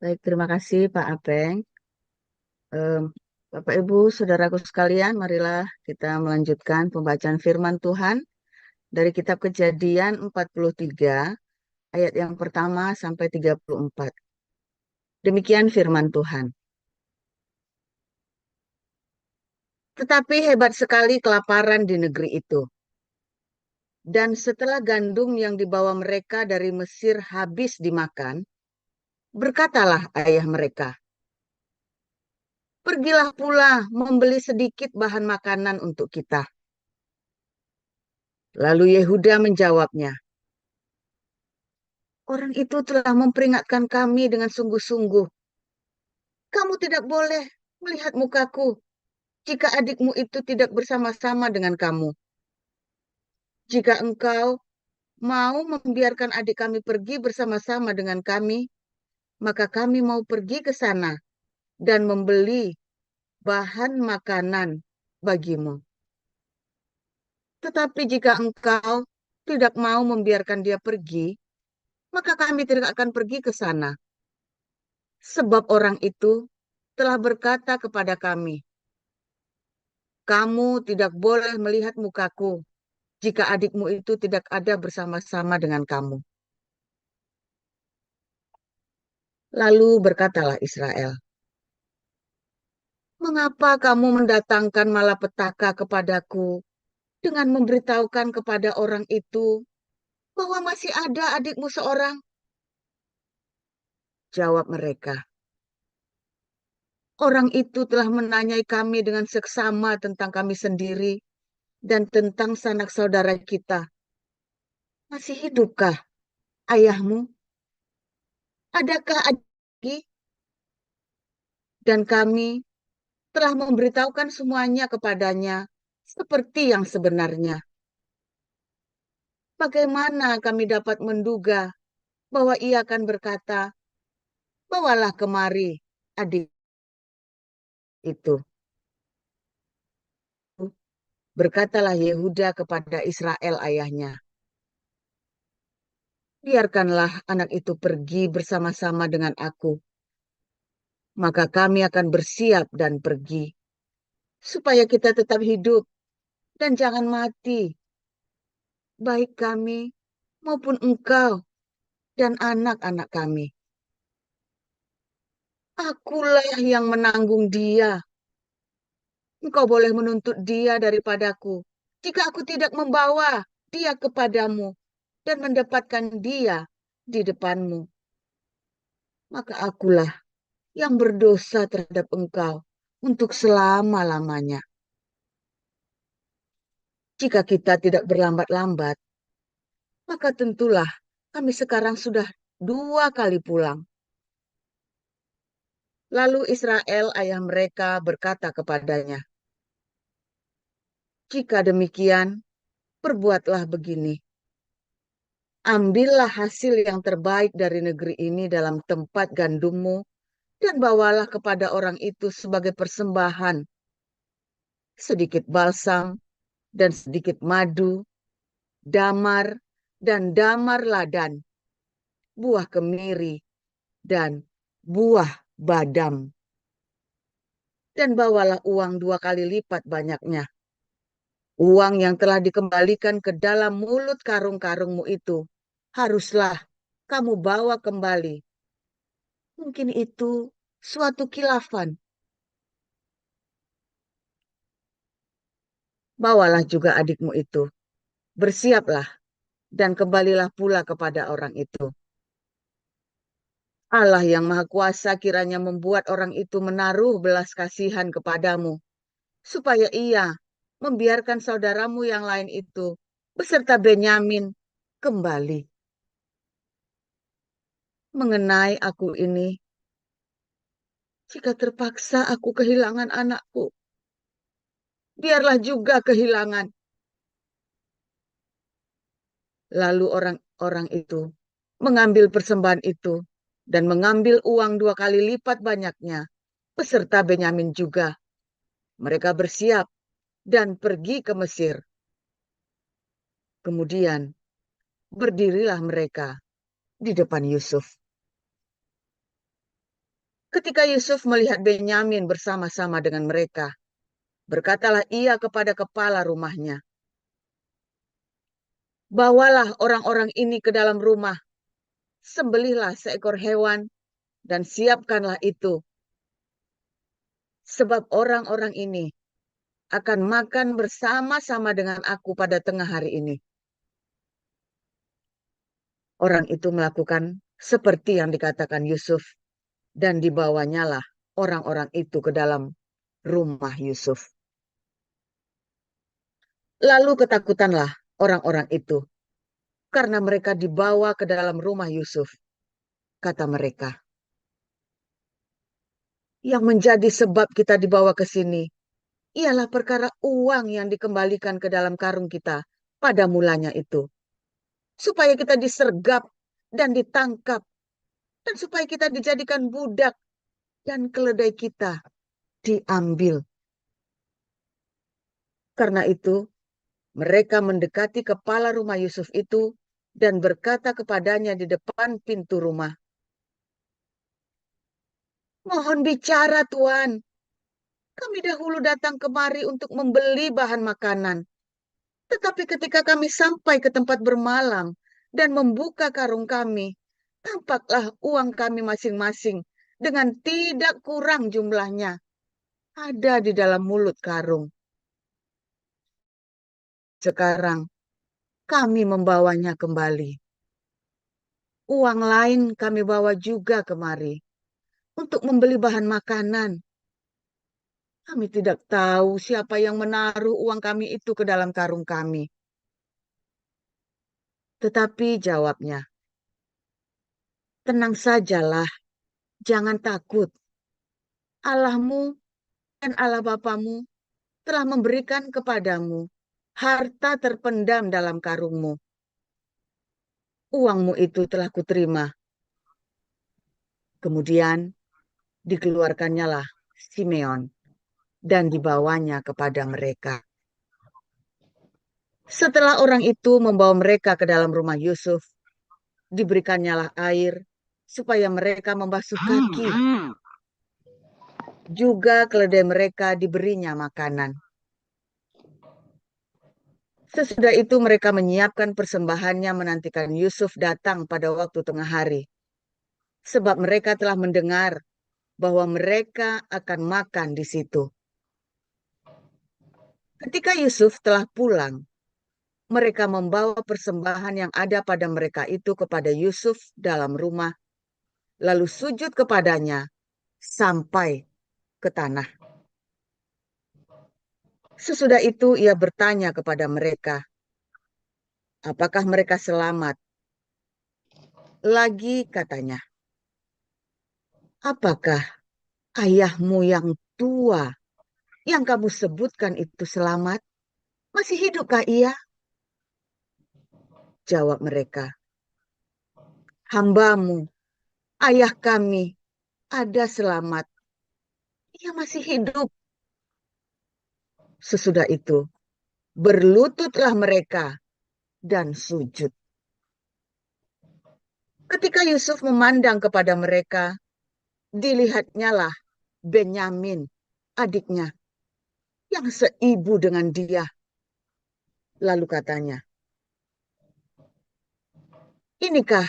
Baik, terima kasih Pak Apeng. Em, Bapak Ibu, saudaraku sekalian, marilah kita melanjutkan pembacaan firman Tuhan dari kitab Kejadian 43 ayat yang pertama sampai 34. Demikian firman Tuhan. Tetapi hebat sekali kelaparan di negeri itu. Dan setelah gandum yang dibawa mereka dari Mesir habis dimakan, berkatalah ayah mereka, "Pergilah pula membeli sedikit bahan makanan untuk kita." Lalu Yehuda menjawabnya, "Orang itu telah memperingatkan kami dengan sungguh-sungguh. Kamu tidak boleh melihat mukaku jika adikmu itu tidak bersama-sama dengan kamu. Jika engkau mau membiarkan adik kami pergi bersama-sama dengan kami, maka kami mau pergi ke sana dan membeli bahan makanan bagimu. Tetapi jika engkau tidak mau membiarkan dia pergi, maka kami tidak akan pergi ke sana. Sebab orang itu telah berkata kepada kami, 'Kamu tidak boleh melihat mukaku jika adikmu itu tidak ada bersama-sama dengan kamu.' Lalu berkatalah Israel, 'Mengapa kamu mendatangkan malapetaka kepadaku dengan memberitahukan kepada orang itu bahwa masih ada adikmu seorang?' Jawab mereka, 'Orang itu telah menanyai kami dengan seksama tentang kami sendiri dan tentang sanak saudara kita. Masih hidupkah ayahmu? Adakah adik? Dan kami telah memberitahukan semuanya kepadanya seperti yang sebenarnya. Bagaimana kami dapat menduga bahwa ia akan berkata, 'Bawalah kemari adik itu.'" Berkatalah Yehuda kepada Israel ayahnya, "Biarkanlah anak itu pergi bersama-sama dengan aku, maka kami akan bersiap dan pergi, supaya kita tetap hidup dan jangan mati, baik kami maupun engkau dan anak-anak kami. Akulah yang menanggung dia. Engkau boleh menuntut dia daripadaku, jika aku tidak membawa dia kepadamu dan mendapatkan dia di depanmu. Maka akulah yang berdosa terhadap engkau untuk selama-lamanya. Jika kita tidak berlambat-lambat, maka tentulah kami sekarang sudah 2 kali pulang." Lalu Israel ayah mereka berkata kepadanya, "Jika demikian, perbuatlah begini. Ambillah hasil yang terbaik dari negeri ini dalam tempat gandummu dan bawalah kepada orang itu sebagai persembahan sedikit balsam dan sedikit madu, damar dan damar ladan, buah kemiri dan buah badam. Dan bawalah uang 2 kali lipat banyaknya. Uang yang telah dikembalikan ke dalam mulut karung-karungmu itu haruslah kamu bawa kembali. Mungkin itu suatu kilafan. Bawalah juga adikmu itu. Bersiaplah dan kembalilah pula kepada orang itu. Allah yang Maha Kuasa kiranya membuat orang itu menaruh belas kasihan kepadamu, supaya ia membiarkan saudaramu yang lain itu beserta Benyamin kembali. Mengenai aku ini, jika terpaksa aku kehilangan anakku, biarlah juga kehilangan." Lalu orang-orang itu mengambil persembahan itu dan mengambil uang 2 kali lipat banyaknya, beserta Benyamin juga. Mereka bersiap dan pergi ke Mesir. Kemudian berdirilah mereka di depan Yusuf. Ketika Yusuf melihat Benyamin bersama-sama dengan mereka, berkatalah ia kepada kepala rumahnya, "Bawalah orang-orang ini ke dalam rumah, sembelihlah seekor hewan dan siapkanlah itu, sebab orang-orang ini akan makan bersama-sama dengan aku pada tengah hari ini." Orang itu melakukan seperti yang dikatakan Yusuf, dan dibawanyalah orang-orang itu ke dalam rumah Yusuf. Lalu ketakutanlah orang-orang itu, karena mereka dibawa ke dalam rumah Yusuf. Kata mereka, "Yang menjadi sebab kita dibawa ke sini ialah perkara uang yang dikembalikan ke dalam karung kita pada mulanya itu, supaya kita disergap dan ditangkap, dan supaya kita dijadikan budak dan keledai kita diambil." Karena itu, mereka mendekati kepala rumah Yusuf itu dan berkata kepadanya di depan pintu rumah, "Mohon bicara, Tuan. Kami dahulu datang kemari untuk membeli bahan makanan. Tetapi ketika kami sampai ke tempat bermalam dan membuka karung kami, tampaklah uang kami masing-masing dengan tidak kurang jumlahnya ada di dalam mulut karung. Sekarang kami membawanya kembali. Uang lain kami bawa juga kemari untuk membeli bahan makanan. Kami tidak tahu siapa yang menaruh uang kami itu ke dalam karung kami." Tetapi jawabnya, "Tenang sajalah, jangan takut. Allahmu dan Allah Bapamu telah memberikan kepadamu harta terpendam dalam karungmu. Uangmu itu telah kuterima." Kemudian dikeluarkannyalah Simeon dan dibawanya kepada mereka. Setelah orang itu membawa mereka ke dalam rumah Yusuf, diberikannya air supaya mereka membasuh kaki. Juga keledai mereka diberinya makanan. Sesudah itu mereka menyiapkan persembahannya menantikan Yusuf datang pada waktu tengah hari. Sebab mereka telah mendengar bahwa mereka akan makan di situ. Ketika Yusuf telah pulang, mereka membawa persembahan yang ada pada mereka itu kepada Yusuf dalam rumah, lalu sujud kepadanya sampai ke tanah. Sesudah itu ia bertanya kepada mereka, apakah mereka selamat? Lagi katanya, apakah ayahmu yang tua yang kamu sebutkan itu selamat? Masih hidupkah ia? Jawab mereka, hambamu, ayah kami ada selamat. Ia masih hidup. Sesudah itu, berlututlah mereka dan sujud. Ketika Yusuf memandang kepada mereka, dilihatnyalah Benyamin, adiknya, yang seibu dengan dia. Lalu katanya, inikah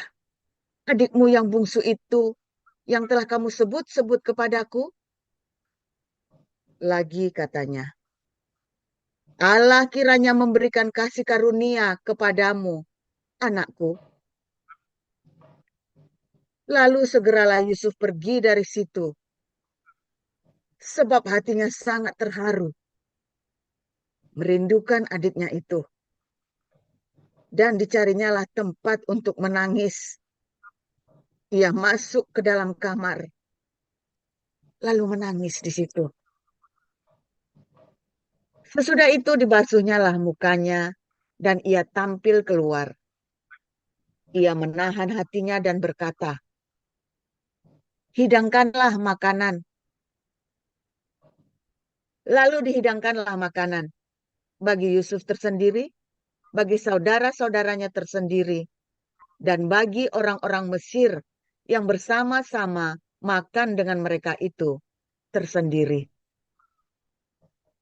adikmu yang bungsu itu yang telah kamu sebut-sebut kepadaku? Lagi katanya, Allah kiranya memberikan kasih karunia kepadamu, anakku. Lalu segeralah Yusuf pergi dari situ, sebab hatinya sangat terharu, merindukan adiknya itu. Dan dicarinyalah tempat untuk menangis. Ia masuk ke dalam kamar, lalu menangis di situ. Sesudah itu dibasuhnyalah mukanya, dan ia tampil keluar. Ia menahan hatinya dan berkata, hidangkanlah makanan. Lalu dihidangkanlah makanan bagi Yusuf tersendiri, bagi saudara-saudaranya tersendiri, dan bagi orang-orang Mesir yang bersama-sama makan dengan mereka itu tersendiri.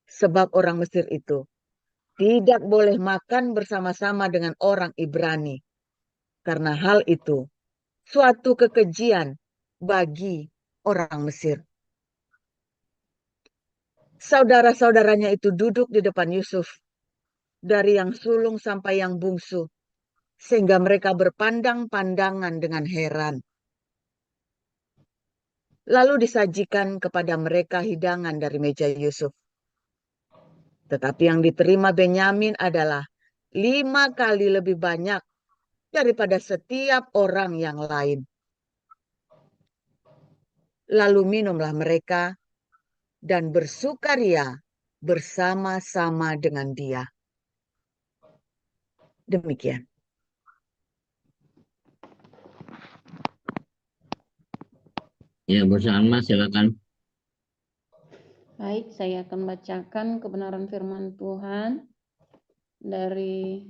Sebab orang Mesir itu tidak boleh makan bersama-sama dengan orang Ibrani. Karena hal itu suatu kekejian bagi orang Mesir. Saudara-saudaranya itu duduk di depan Yusuf, dari yang sulung sampai yang bungsu, sehingga mereka berpandang-pandangan dengan heran. Lalu disajikan kepada mereka hidangan dari meja Yusuf. Tetapi yang diterima Benyamin adalah 5 kali lebih banyak daripada setiap orang yang lain. Lalu minumlah mereka dan bersukaria bersama-sama dengan dia. Demikian. Ya, Bu Salma, silakan. Baik, saya akan bacakan kebenaran firman Tuhan dari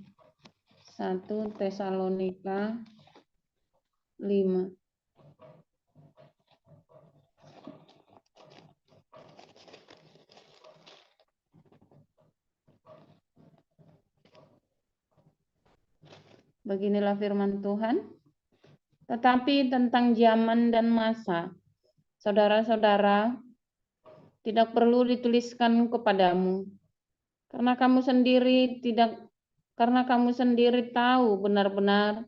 1 Tesalonika 5. Beginilah firman Tuhan. Tetapi tentang zaman dan masa, saudara-saudara, tidak perlu dituliskan kepadamu, karena kamu sendiri tahu benar-benar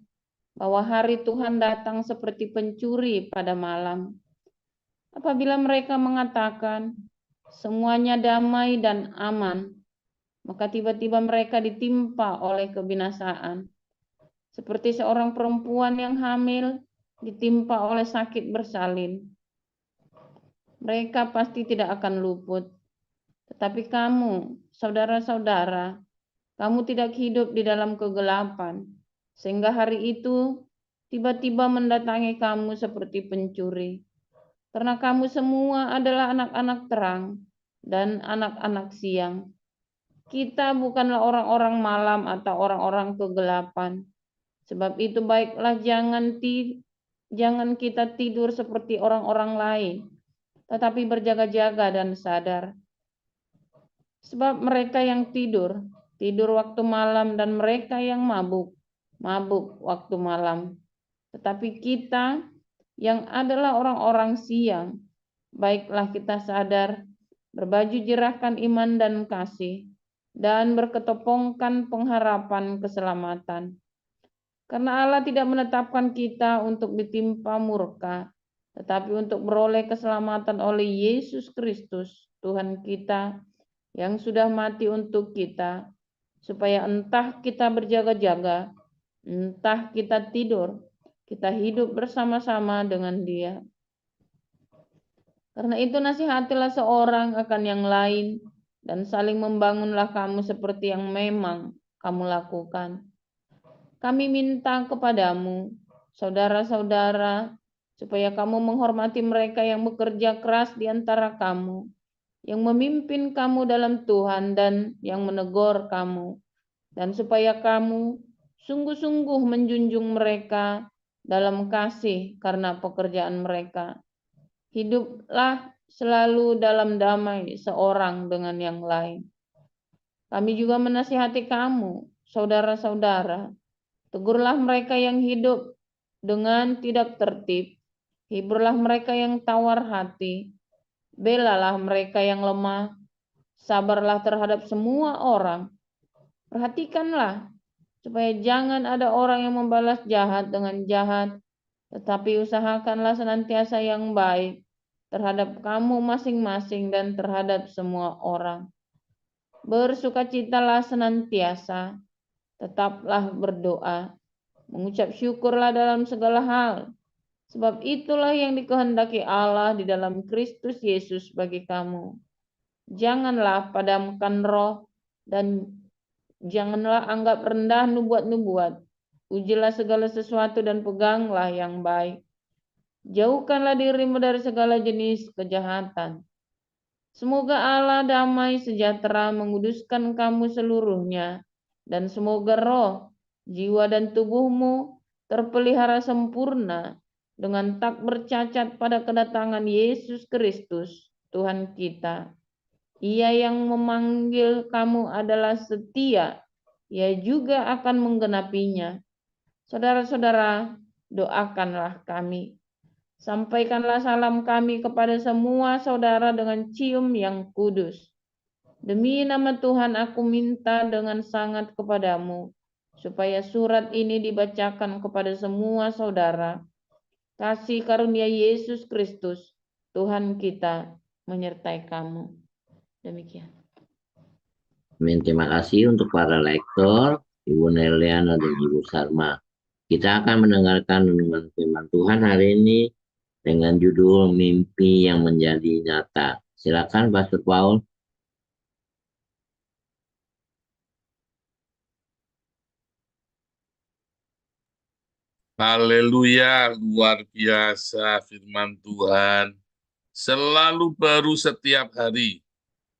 bahwa hari Tuhan datang seperti pencuri pada malam. Apabila mereka mengatakan semuanya damai dan aman, maka tiba-tiba mereka ditimpa oleh kebinasaan. Seperti seorang perempuan yang hamil ditimpa oleh sakit bersalin. Mereka pasti tidak akan luput. Tetapi kamu, saudara-saudara, kamu tidak hidup di dalam kegelapan, sehingga hari itu tiba-tiba mendatangi kamu seperti pencuri. Karena kamu semua adalah anak-anak terang dan anak-anak siang. Kita bukanlah orang-orang malam atau orang-orang kegelapan. Sebab itu baiklah jangan kita tidur seperti orang-orang lain, tetapi berjaga-jaga dan sadar. Sebab mereka yang tidur waktu malam, dan mereka yang mabuk waktu malam. Tetapi kita yang adalah orang-orang siang, baiklah kita sadar, berbaju jerahkan iman dan kasih, dan berketopongkan pengharapan keselamatan. Karena Allah tidak menetapkan kita untuk ditimpa murka, tetapi untuk beroleh keselamatan oleh Yesus Kristus, Tuhan kita, yang sudah mati untuk kita, supaya entah kita berjaga-jaga, entah kita tidur, kita hidup bersama-sama dengan Dia. Karena itu nasihatilah seorang akan yang lain, dan saling membangunlah kamu seperti yang memang kamu lakukan. Kami minta kepadamu, saudara-saudara, supaya kamu menghormati mereka yang bekerja keras di antara kamu, yang memimpin kamu dalam Tuhan dan yang menegur kamu, dan supaya kamu sungguh-sungguh menjunjung mereka dalam kasih karena pekerjaan mereka. Hiduplah selalu dalam damai seorang dengan yang lain. Kami juga menasihati kamu, saudara-saudara, tegurlah mereka yang hidup dengan tidak tertib, hiburlah mereka yang tawar hati, belalah mereka yang lemah, sabarlah terhadap semua orang. Perhatikanlah supaya jangan ada orang yang membalas jahat dengan jahat, tetapi usahakanlah senantiasa yang baik terhadap kamu masing-masing dan terhadap semua orang. Bersukacitalah senantiasa, tetaplah berdoa, mengucap syukurlah dalam segala hal, sebab itulah yang dikehendaki Allah di dalam Kristus Yesus bagi kamu. Janganlah padamkan roh, dan janganlah anggap rendah nubuat-nubuat. Ujilah segala sesuatu dan peganglah yang baik. Jauhkanlah dirimu dari segala jenis kejahatan. Semoga Allah damai sejahtera menguduskan kamu seluruhnya, dan semoga roh, jiwa dan tubuhmu terpelihara sempurna dengan tak bercacat pada kedatangan Yesus Kristus, Tuhan kita. Ia yang memanggil kamu adalah setia, ia juga akan menggenapinya. Saudara-saudara, doakanlah kami. Sampaikanlah salam kami kepada semua saudara dengan cium yang kudus. Demi nama Tuhan aku minta dengan sangat kepadamu, supaya surat ini dibacakan kepada semua saudara. Kasih karunia Yesus Kristus, Tuhan kita, menyertai kamu. Demikian. Amin. Terima kasih untuk para lektor, Ibu Neliana dan Ibu Sarma. Kita akan mendengarkan renungan firman Tuhan hari ini dengan judul Mimpi yang Menjadi Nyata. Silakan Pastor Paul. Haleluya, luar biasa firman Tuhan. Selalu baru setiap hari.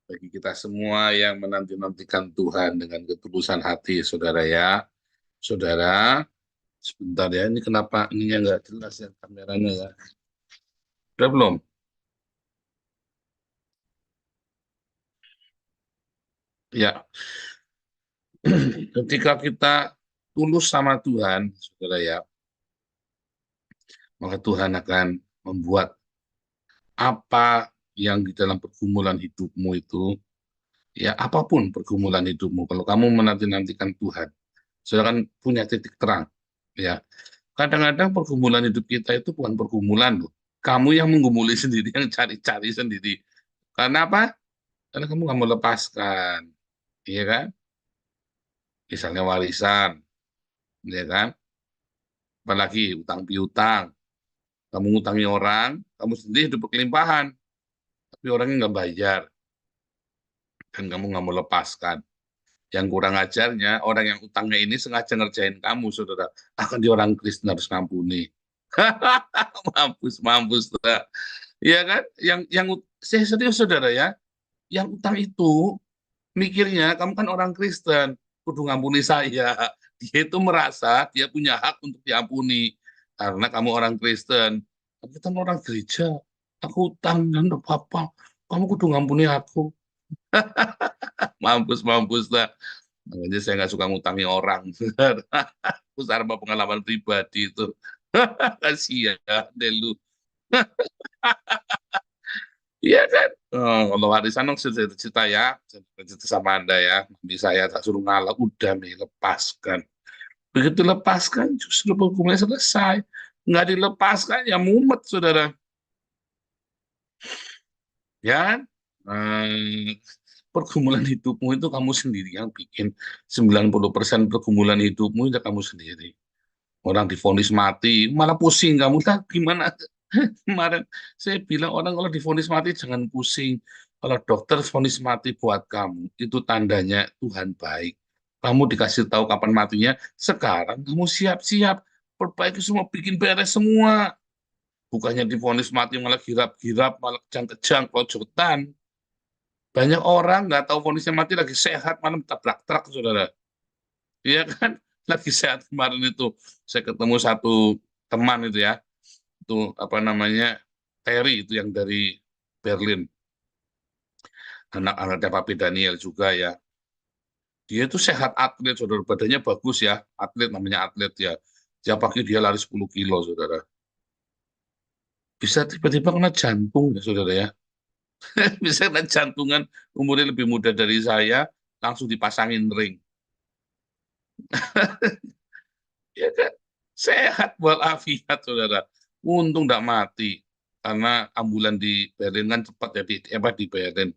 Bagi kita semua yang menanti-nantikan Tuhan dengan ketulusan hati, saudara ya. Saudara, sebentar ya, ini kenapa ininya nggak jelas ya kameranya ya. Udah belum? Ya. Ketika kita tulus sama Tuhan, saudara ya, maka Tuhan akan membuat apa yang di dalam pergumulan hidupmu itu, ya apapun pergumulan hidupmu, kalau kamu menanti-nantikan Tuhan, saudara kan punya titik terang. Ya, kadang-kadang pergumulan hidup kita itu bukan pergumulan loh. Kamu yang menggumuli sendiri, yang cari-cari sendiri. Karena apa? Karena kamu nggak mau lepaskan, iya kan? Misalnya warisan, ya kan? Apalagi utang piutang. Kamu ngutangi orang, kamu sendiri hidup berkelimpahan, tapi orangnya nggak bayar, dan kamu nggak mau lepaskan. Yang kurang ajarnya, orang yang utangnya ini sengaja ngerjain kamu, saudara. Akan di orang Kristen harus ngampuni. Mampus. Iya kan? Yang saya serius saudara ya, yang utang itu mikirnya kamu kan orang Kristen, kudu ngampuni saya. Dia itu merasa dia punya hak untuk diampuni karena kamu orang Kristen. Tapi kan orang gereja, aku utang dan apa-apa, kamu kudu ngampuni aku. Mampus lah. Makanya saya nggak suka ngutangi orang. Aku sarba pengalaman pribadi itu. Kasihan deh lu. Iya kan? Oh, kalau warisan dong cerita ya, cerita sama Anda ya. Nanti saya tak suruh ngalah, udah nih lepaskan. Begitu lepaskan, justru hukumnya selesai. Nggak dilepaskan, ya mumet, saudara. Ya kan? Hmm, pergumulan hidupmu itu kamu sendiri yang bikin. 90% pergumulan hidupmu itu kamu sendiri. Orang divonis mati, malah pusing kamu. Lah, gimana? Kemarin saya bilang orang kalau divonis mati jangan pusing. Kalau dokter vonis mati buat kamu, itu tandanya Tuhan baik. Kamu dikasih tahu kapan matinya, sekarang kamu siap-siap. Perbaiki semua, bikin beres semua. Bukannya divonis mati malah girap-girap, malah kejang-kejang, kelojotan. Banyak orang nggak tahu vonisnya mati lagi sehat, malah tabrak truk, saudara. Iya kan? Lagi sehat kemarin itu. Saya ketemu satu teman itu ya. Itu apa namanya, Terry itu yang dari Berlin, anak-anaknya Papi Daniel juga ya. Dia itu sehat atlet, saudara, badannya bagus ya, atlet, namanya atlet ya. Tiap pagi dia lari 10 kilo, saudara. Bisa tiba-tiba kena jantung ya, saudara ya. Bisa kena jantungan, umurnya lebih muda dari saya, langsung dipasangin ring. Ya kan? Sehat walafiat, saudara. Untung tidak mati. Karena ambulan di Berlin kan cepat ya, di Berlin.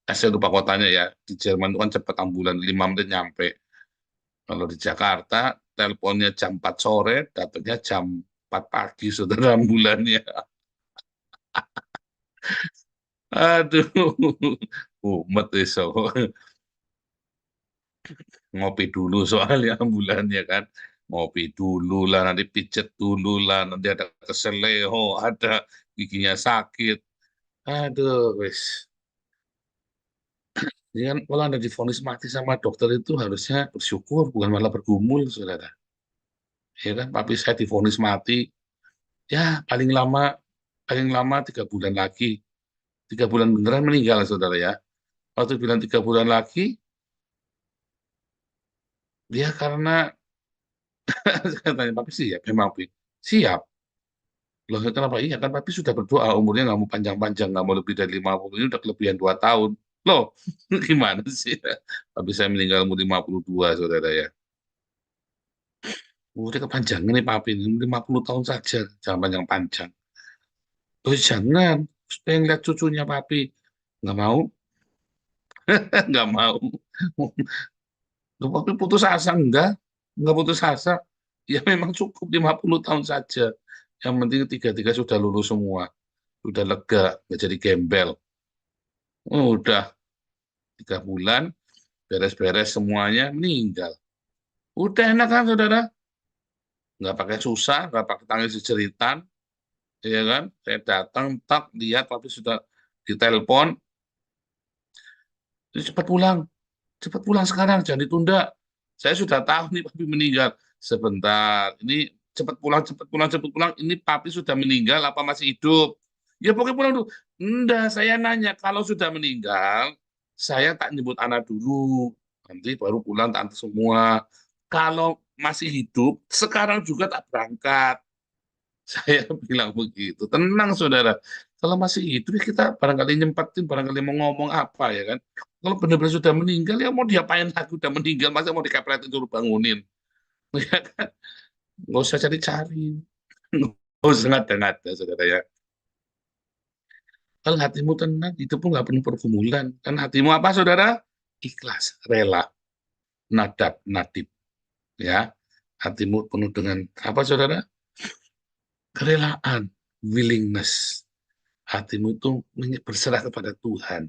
Saya lupa kotanya ya. Di Jerman itu kan cepat ambulan, 5 menit nyampe. Kalau di Jakarta, teleponnya jam 4 sore, datangnya jam 4 pagi, saudara, ambulannya. Aduh, umet eso. Ngopi dulu soalnya ambulannya kan. Ngopi dulu lah, nanti pijet dulu lah, nanti ada keseleho, ada giginya sakit. Aduh, wes. Jadi kan kalau Anda divonis mati sama dokter itu harusnya bersyukur, bukan malah bergumul, saudara. Ya kan, papi saya divonis mati, Ya, paling lama 3 bulan lagi. 3 bulan beneran meninggal, saudara ya. Waktu bilang 3 bulan lagi, dia karena katanya papi siap, memang papi siap. Loh, kenapa? Iya kan papi sudah berdoa, umurnya nggak mau panjang-panjang, nggak mau lebih dari 50, ini udah kelebihan 2 tahun. Loh, gimana sih? Papi saya meninggal umur 52, saudara ya. Udah kepanjangan nih papi, 50 tahun saja, jangan panjang-panjang. Oh jangan, pengen lihat cucunya papi. Nggak mau, nggak mau. Loh, papi putus asa, enggak putus asa. Ya memang cukup 50 tahun saja. Yang penting tiga-tiga sudah lulus semua. Udah lega, nggak jadi gembel. Udah 3 bulan, beres-beres semuanya, meninggal. Udah enak kan, saudara? Nggak pakai susah, nggak pakai tangis jeritan, ya kan? Saya datang, tak, lihat, tapi sudah ditelepon, "Ini cepat pulang sekarang, jangan ditunda. Saya sudah tahu nih papi meninggal. Sebentar, ini cepat pulang, cepat pulang, cepat pulang. Ini papi sudah meninggal apa masih hidup? Ya pokoknya pulang dulu. Enggak, saya nanya, kalau sudah meninggal, saya tak nyebut anak dulu. Nanti baru pulang tante semua. Kalau masih hidup, sekarang juga tak berangkat. Saya bilang begitu. Tenang, saudara. Kalau masih hidup, ya kita barangkali nyempetin, barangkali mau ngomong apa, ya kan. Kalau benar-benar sudah meninggal, ya mau diapain lagi, udah meninggal, masa mau dikapretin dulu bangunin. Ya kan? Nggak usah cari-cari. Nggak usah ngada-ngada, saudara ya. Kalau hatimu tenang, itu pun nggak penuh pergumulan. Kan hatimu apa, saudara? Ikhlas, rela, nadab, nadib. Ya, hatimu penuh dengan apa, saudara? Kerelaan, willingness. Hatimu itu berserah kepada Tuhan.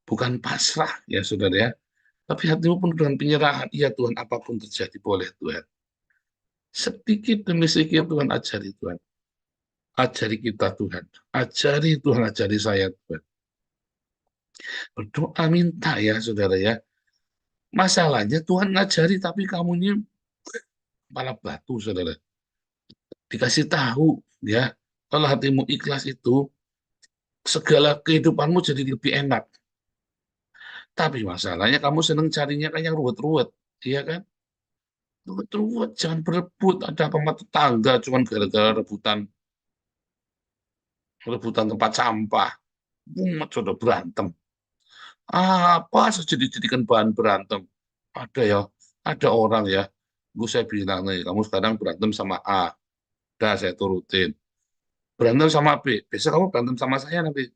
Bukan pasrah, ya saudara ya. Tapi hatimu penuh dengan penyerahan. Iya Tuhan, apapun terjadi boleh Tuhan. Sedikit demi sedikit Tuhan ajari Tuhan. Ajari kita Tuhan. Ajari Tuhan, ajari saya Tuhan. Berdoa minta ya saudara ya. Masalahnya Tuhan ngajari tapi kamunya kepala batu saudara. Dikasih tahu ya. Kalau hatimu ikhlas itu, segala kehidupanmu jadi lebih enak. Tapi masalahnya kamu seneng carinya kayak yang ruwet-ruwet. Iya kan? Ruwet-ruwet, jangan berebut. Ada apa sama tetangga cuman gara-gara rebutan rebutan tempat sampah. Mumet sudah berantem. Apa saja dijadikan bahan berantem. Ada ya, ada orang ya. Gue saya bilang nih, kamu sekarang berantem sama A. Udah saya turutin. Berantem sama B. Besok kamu berantem sama saya nanti.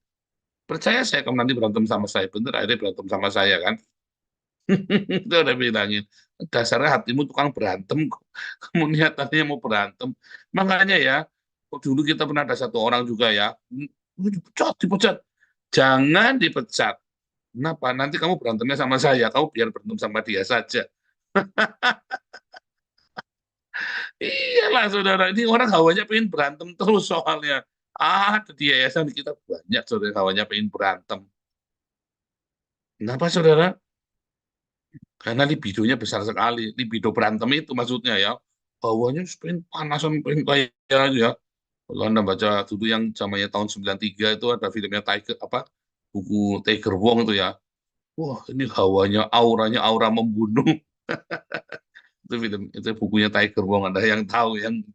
Percaya saya kamu nanti berantem sama saya. Bener, akhirnya berantem sama saya kan. Itu udah bilangin. Dasarnya hatimu tukang berantem. Kamu niatannya mau berantem. Makanya ya, dulu kita pernah ada satu orang juga ya. Dipecat, dipecat. Jangan dipecat. Kenapa? Nanti kamu berantemnya sama saya. Kamu biar berantem sama dia saja. Iyalah saudara. Ini orang hawanya pengen berantem terus soalnya. Ada di yayasan kita banyak saudara hawanya pengen berantem. Kenapa saudara? Karena libidonya besar sekali. Libido berantem itu maksudnya ya. Bawahnya pengen panas, pengen kayak ya. Kalau Anda baca dulu yang zamannya tahun 93 itu ada filmnya Tiger, apa? Buku Tiger Wong itu ya. Wah, ini hawanya, auranya, aura membunuh. Itu film, itu bukunya Tiger Wong. Ada yang tahu, yang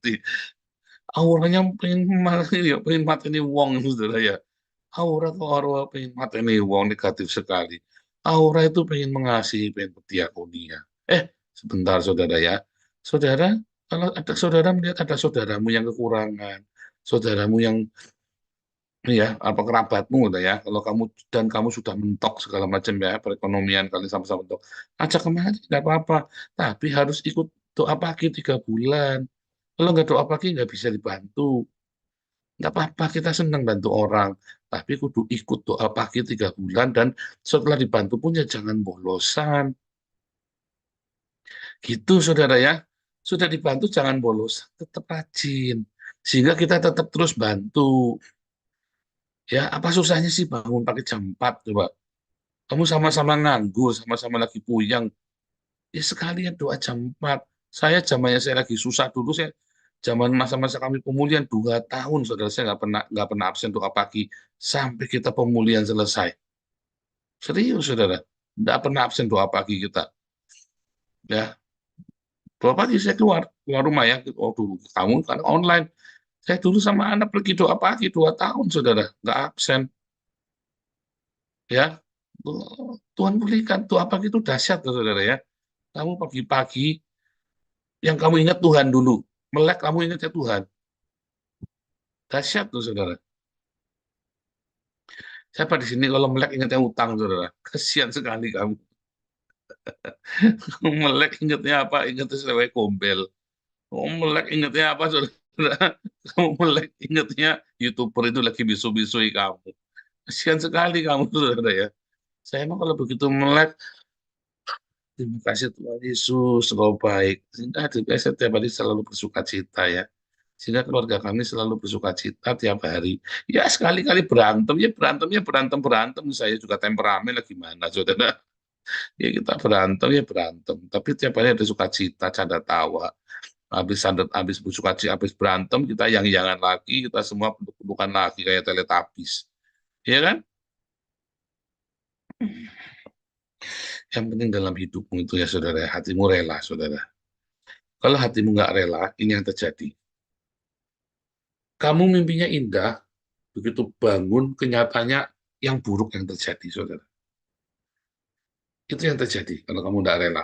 auranya pengen mati, ya, pengen mati ini Wong, saudara ya. Aura tuh aura pengen mati ini Wong, negatif sekali. Aura itu pengen mengasihi, pengen berdiakonia. Sebentar saudara ya. Saudara, kalau ada saudara melihat ada saudaramu yang kekurangan, saudaramu yang ya apa kerabatmu udah ya, kalau kamu dan kamu sudah mentok segala macam ya perekonomian kalian sama-sama mentok, ajak kemari nggak apa-apa, tapi harus ikut doa pagi 3 bulan. Kalau nggak doa pagi nggak bisa dibantu. Nggak apa-apa, kita senang bantu orang, tapi kudu ikut doa pagi 3 bulan, dan setelah dibantu pun ya jangan bolosan. Gitu, saudara ya. Sudah dibantu, jangan bolos. Tetap rajin. Sehingga kita tetap terus bantu. Ya, apa susahnya sih bangun pakai jam 4, coba. Kamu sama-sama nganggur, sama-sama lagi puyang. Ya sekalian doa jam 4. Saya zamannya saya lagi susah dulu, saya Zaman masa-masa kami pemulihan 2 tahun, saudara, saya nggak pernah absen doa pagi sampai kita pemulihan selesai. Serius, saudara, nggak pernah absen doa pagi kita. Ya, doa pagi saya keluar rumah ya. Oh, dulu kamu kan online. Saya dulu sama anak pergi doa pagi 2 tahun, saudara, nggak absen. Ya, Tuhan berikan doa pagi itu dahsyat, saudara ya. Kamu pagi-pagi yang kamu ingat Tuhan dulu, melek kamu ingat ya Tuhan, dahsyat tuh, saudara. Siapa di sini kalau melek ingatnya utang, saudara? Kasihan sekali kamu. Melek ingatnya apa? Ingatnya sewa gombel. Kamu melek ingatnya apa, saudara? Kamu melek ingatnya YouTuber itu lagi bisu-bisui kamu. Kasihan sekali kamu, saudara ya. Saya emang kalau begitu melek, terima kasih Tuhan Yesus, Engkau baik. Sehingga hati saya setiap hari selalu bersuka cita ya. Sehingga keluarga kami selalu bersuka cita tiap hari. Ya sekali-kali berantem, ya berantemnya berantem-berantem. Saya juga temperamen lah gimana, saudara. Ya kita berantem, ya berantem. Tapi tiap hari ada sukacita, canda tawa. Habis bersuka cita, habis berantem, kita yang-yangan lagi, kita semua peluk-pelukan lagi kayak Teletubbies. Ya kan? Yang penting dalam hidupmu itu ya saudara, hatimu rela, saudara. Kalau hatimu nggak rela, ini yang terjadi. Kamu mimpinya indah, begitu bangun, kenyataannya yang buruk yang terjadi, saudara. Itu yang terjadi kalau kamu nggak rela.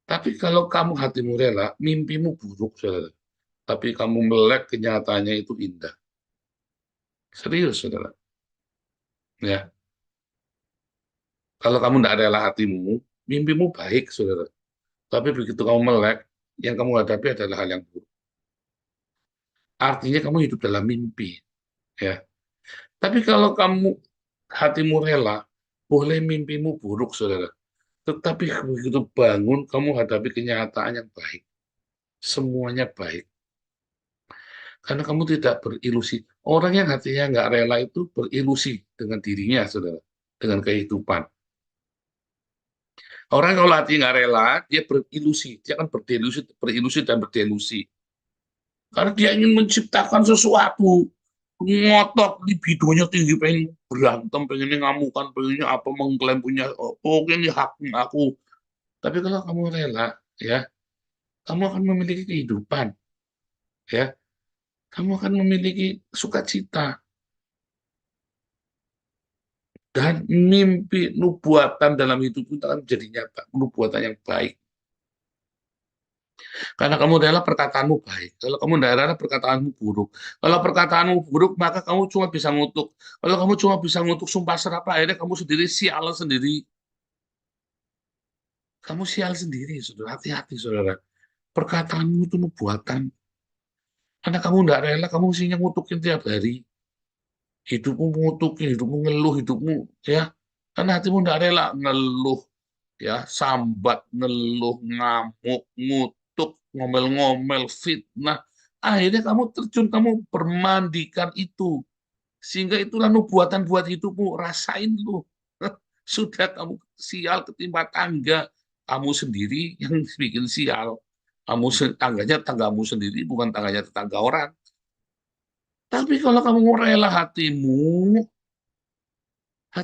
Tapi kalau kamu hatimu rela, mimpimu buruk, saudara. Tapi kamu melek, kenyataannya itu indah. Serius, saudara. Ya, kalau kamu nggak rela hatimu, mimpimu baik, saudara. Tapi begitu kamu melek, yang kamu hadapi adalah hal yang buruk. Artinya kamu hidup dalam mimpi, ya. Tapi kalau kamu hatimu rela, boleh mimpimu buruk, saudara. Tetapi begitu bangun, kamu hadapi kenyataan yang baik. Semuanya baik. Karena kamu tidak berilusi. Orang yang hatinya nggak rela itu berilusi dengan dirinya, saudara. Dengan kehidupan. Orang kalau hati nggak rela, dia berilusi. Dia akan berilusi dan berdelusi. Karena dia ingin menciptakan sesuatu. Ngotot, libidonya tinggi, pengen berantem, pengen ngamukan, pengennya apa, mengklaim punya, oh ini hak aku. Tapi kalau kamu rela, ya, kamu akan memiliki kehidupan, ya, kamu akan memiliki sukacita dan mimpi nubuatan dalam hidup itu akan menjadi nyata, nubuatan yang baik. Karena kamu rela perkataanmu baik. Kalau kamu tidak rela perkataanmu buruk. Kalau perkataanmu buruk, maka kamu cuma bisa ngutuk. Kalau kamu cuma bisa ngutuk sumpah serapah, akhirnya kamu sendiri sial sendiri. Kamu sial sendiri, saudara. Hati-hati, saudara. Perkataanmu itu nubuatan. Karena kamu tidak rela, kamu mestinya ngutukin tiap hari. Hidupmu ngutukin, hidupmu ngeluh, hidupmu, ya. Karena hatimu tidak rela ngeluh, ya, sambat, ngeluh, ngamuk, ngutuk, ngomel-ngomel, fitnah. Akhirnya kamu terjun, kamu bermandikan itu. Sehingga itulah nubuatan buat hidupmu. Rasain lu. Sudah kamu sial ketimpa tangga. Kamu sendiri yang bikin sial. Tangganya tanggamu sendiri, bukan tangganya tetangga orang. Tapi kalau kamu rela hatimu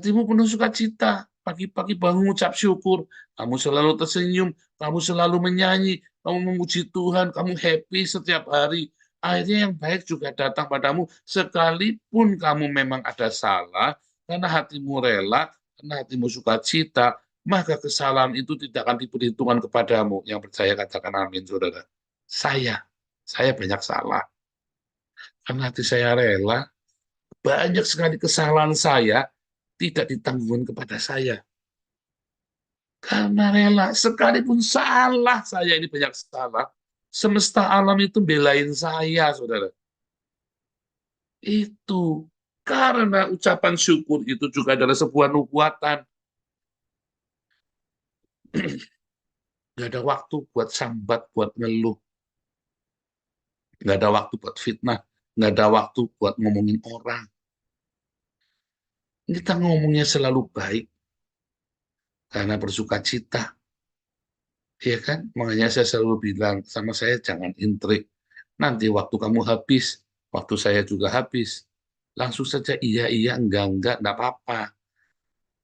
penuh sukacita. Pagi-pagi bangun ucap syukur. Kamu selalu tersenyum, kamu selalu menyanyi, kamu memuji Tuhan, kamu happy setiap hari. Akhirnya yang baik juga datang padamu, sekalipun kamu memang ada salah, karena hatimu rela, karena hatimu sukacita, maka kesalahan itu tidak akan diperhitungkan kepadamu. Yang percaya katakan amin, saudara. Saya banyak salah. Karena hati saya rela, banyak sekali kesalahan saya tidak ditanggungan kepada saya. Karena rela, sekalipun salah saya ini banyak salah, semesta alam itu belain saya, saudara. Itu karena ucapan syukur itu juga adalah sebuah nubuatan. Nggak ada waktu buat sambat, buat ngeluh. Nggak ada waktu buat fitnah. Nggak ada waktu buat ngomongin orang. Kita ngomongnya selalu baik. Karena bersuka cita. Ya kan? Makanya saya selalu bilang, sama saya jangan intrik. Nanti waktu kamu habis, waktu saya juga habis. Langsung saja iya, enggak, enggak apa-apa.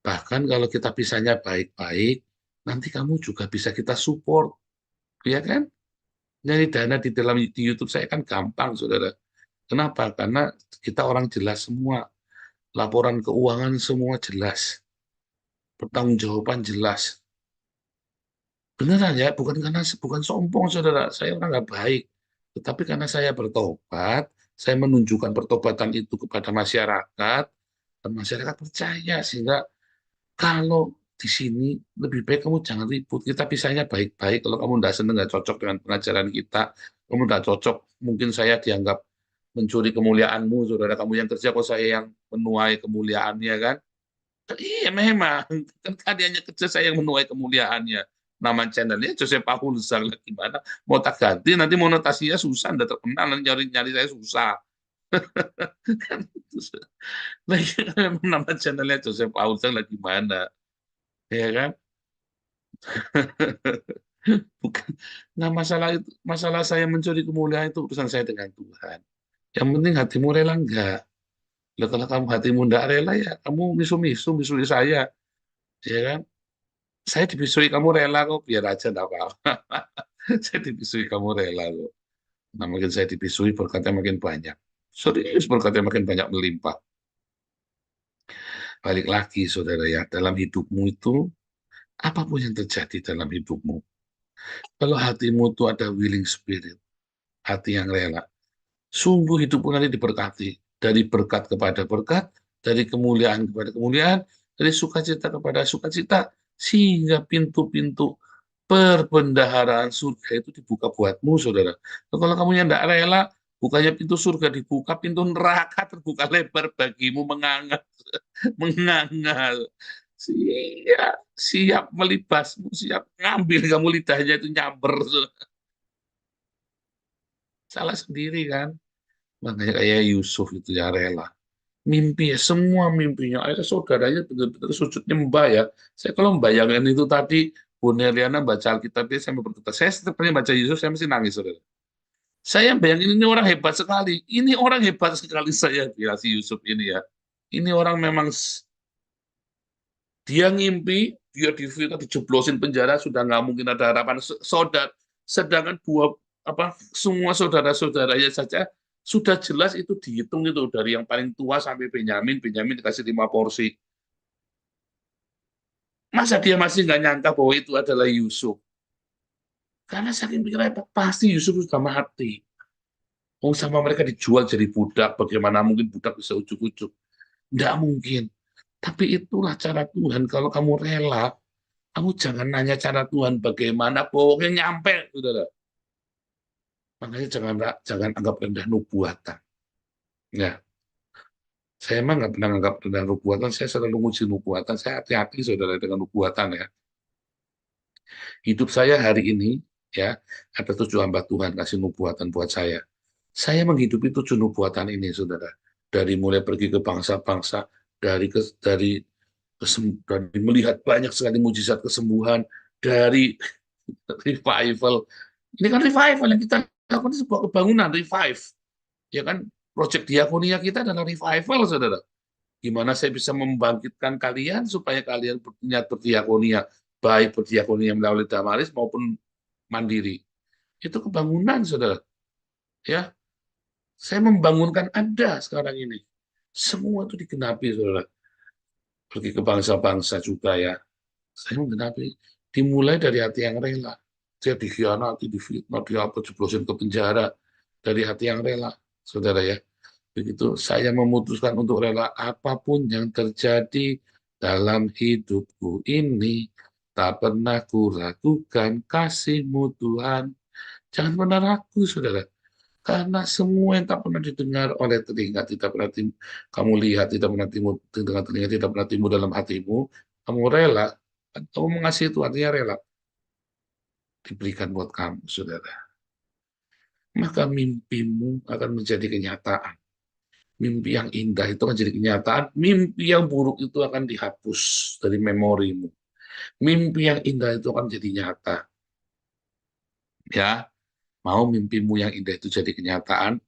Bahkan kalau kita pisahnya baik-baik, nanti kamu juga bisa kita support, ya kan? Nyari dana di YouTube saya kan gampang, saudara. Kenapa? Karena kita orang jelas semua. Laporan keuangan semua jelas. Pertanggungjawaban jelas. Beneran ya, bukan sombong, saudara. Saya orang nggak baik. Tetapi karena saya bertobat, saya menunjukkan pertobatan itu kepada masyarakat, dan masyarakat percaya. Sehingga kalau di sini lebih baik kamu jangan ribut. Kita pisahnya baik-baik. Kalau kamu tidak senang, nggak cocok dengan pengajaran kita, kamu tidak cocok, mungkin saya dianggap mencuri kemuliaanmu, saudara. Kamu yang kerja, kok saya yang menuai kemuliaannya, kan? Iya memang, kan kaliannya kerja, saya yang menuai kemuliaannya. Nama channelnya Joseph Paulus, lah gimana? Mau tak ganti, nanti monetasinya susah, udah terkenal, nanti nyari-nyari saya susah. Kan itu. Nah, iya, memang nama channelnya Joseph Paulus, lah gimana? Ya kan? Bukan. Nah, masalah saya mencuri kemuliaan itu urusan saya dengan Tuhan. Yang penting hatimu rela enggak? Lah kalau kamu hatimu enggak rela, ya kamu misui saya, ya kan? Saya dibisui kamu rela kok, biar aja enggak apa-apa. Saya dibisui kamu rela kok. Nah, makin saya dibisui, berkatnya makin banyak. Serius, berkatnya makin banyak melimpah. Balik lagi, saudara ya, dalam hidupmu itu, apapun yang terjadi dalam hidupmu, kalau hatimu itu ada willing spirit, hati yang rela, sungguh hidupmu nanti diberkati. Dari berkat kepada berkat, dari kemuliaan kepada kemuliaan, dari sukacita kepada sukacita, sehingga pintu-pintu perbendaharaan surga itu dibuka buatmu, saudara. Nah, kalau kamu yang tidak rela, bukannya pintu surga dibuka, pintu neraka terbuka lebar bagimu, mengangat, mengangal. Siap melibasmu, siap ngambil kamu, lidahnya itu nyamber. Salah sendiri kan? Makanya kayak Yusuf itu ya rela. Mimpi ya, semua mimpinya. Akhirnya saudaranya benar-benar sujud nyembah ya. Saya kalau membayangkan itu tadi, Bu Neliana baca Alkitabnya sampai berkata, saya setiap kali baca Yusuf, saya mesti nangis, saudara. Saya bayangin ini orang hebat sekali. Ini orang hebat sekali, saya bilang si Yusuf ini ya. Ini orang memang dia ngimpi, dia dijeblosin penjara, sudah nggak mungkin ada harapan. Saudara, sedangkan semua saudara-saudaranya saja sudah jelas itu dihitung itu dari yang paling tua sampai Benyamin, Benyamin dikasih 5 porsi. Masa dia masih nggak nyangka bahwa itu adalah Yusuf? Karena saking pikirnya pasti Yusuf sudah mati. Oh, sama mereka dijual jadi budak, bagaimana mungkin budak bisa ujuk-ujuk? Nggak mungkin. Tapi itulah cara Tuhan. Kalau kamu rela, kamu jangan nanya cara Tuhan bagaimana, pokoknya nyampe, saudara. Makanya jangan anggap rendah nubuatan. Ya, saya emang nggak pernah anggap rendah nubuatan. Saya selalu nguji nubuatan. Saya hati-hati, saudara, dengan nubuatan ya. Hidup saya hari ini, ya, ada 7 hamba Tuhan kasih nubuatan buat saya. Saya menghidupi 7 nubuatan ini, saudara. Dari mulai pergi ke bangsa-bangsa, dari melihat banyak sekali mujizat kesembuhan, dari revival. Ini kan revival yang kita lakukan, sebuah kebangunan, revive. Ya kan, proyek diakonia kita adalah revival, saudara. Gimana saya bisa membangkitkan kalian supaya kalian berniat berdiakonia, baik berdiakonia melalui Damaris maupun mandiri. Itu kebangunan, saudara. Ya, saya membangunkan Anda sekarang ini. Semua itu digenapi, saudara. Pergi ke bangsa-bangsa juga ya. Saya menggenapi. Dimulai dari hati yang rela. Dia dikhianati, difitnah, dia jeblosin ke penjara. Dari hati yang rela, saudara ya. Begitu saya memutuskan untuk rela apapun yang terjadi dalam hidupku ini. Tak pernah kuragukan kasih-Mu Tuhan. Jangan pernah ragu, saudara. Karena semua yang tak pernah didengar oleh telinga, tidak pernah kamu lihat, tidak pernah timbul dengan telinga, tidak pernah timbul dalam hatimu, kamu rela, kamu mengasihi itu artinya rela, diberikan buat kamu, saudara. Maka mimpimu akan menjadi kenyataan. Mimpi yang indah itu akan jadi kenyataan, mimpi yang buruk itu akan dihapus dari memorimu. Mimpi yang indah itu akan jadi nyata. Ya, Mau mimpimu yang indah itu jadi kenyataan,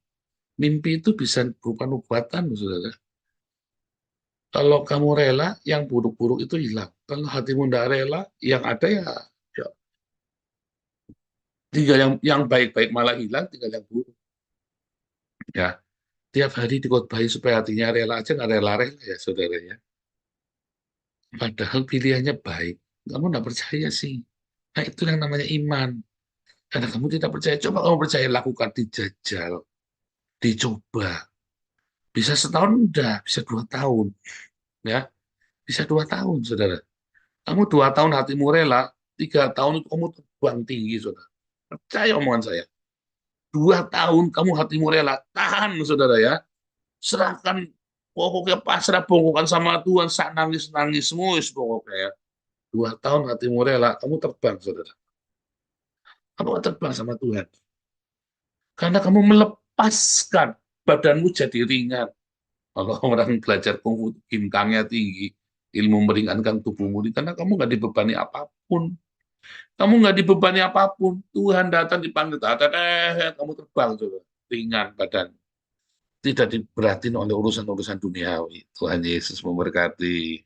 mimpi itu bisa berupa nubuatan, saudara. Kalau kamu rela, yang buruk-buruk itu hilang. Kalau hatimu tidak rela, yang ada ya tinggal yang baik-baik malah hilang, tinggal yang buruk. Ya, tiap hari dikotbahi supaya hatinya rela aja nggak rela-rela ya, saudara ya. Padahal pilihannya baik. Kamu nggak percaya sih. Nah, itu yang namanya iman. Karena kamu tidak percaya, coba kamu percaya, lakukan, dijajal, dicoba. Bisa setahun udah, bisa 2 tahun. Ya, bisa 2 tahun, saudara. Kamu 2 tahun hatimu rela, 3 tahun itu kamu terbang tinggi, saudara. Percaya omongan saya. 2 tahun kamu hatimu rela, tahan, saudara ya. Serahkan, pokoknya pasrah, pokokkan sama Tuhan, sak nangis-nangismu, pokoknya ya. 2 tahun hatimu rela, kamu terbang, saudara. Kamu akan terbang sama Tuhan. Karena kamu melepaskan, badanmu jadi ringan. Kalau orang belajar kungfu, ginkangnya tinggi, ilmu meringankan tubuhmu, karena kamu nggak dibebani apapun. Kamu nggak dibebani apapun. Tuhan datang dipanggil, kamu terbang, saudara. Ringan badan. Tidak diberatin oleh urusan-urusan duniawi. Tuhan Yesus memberkati.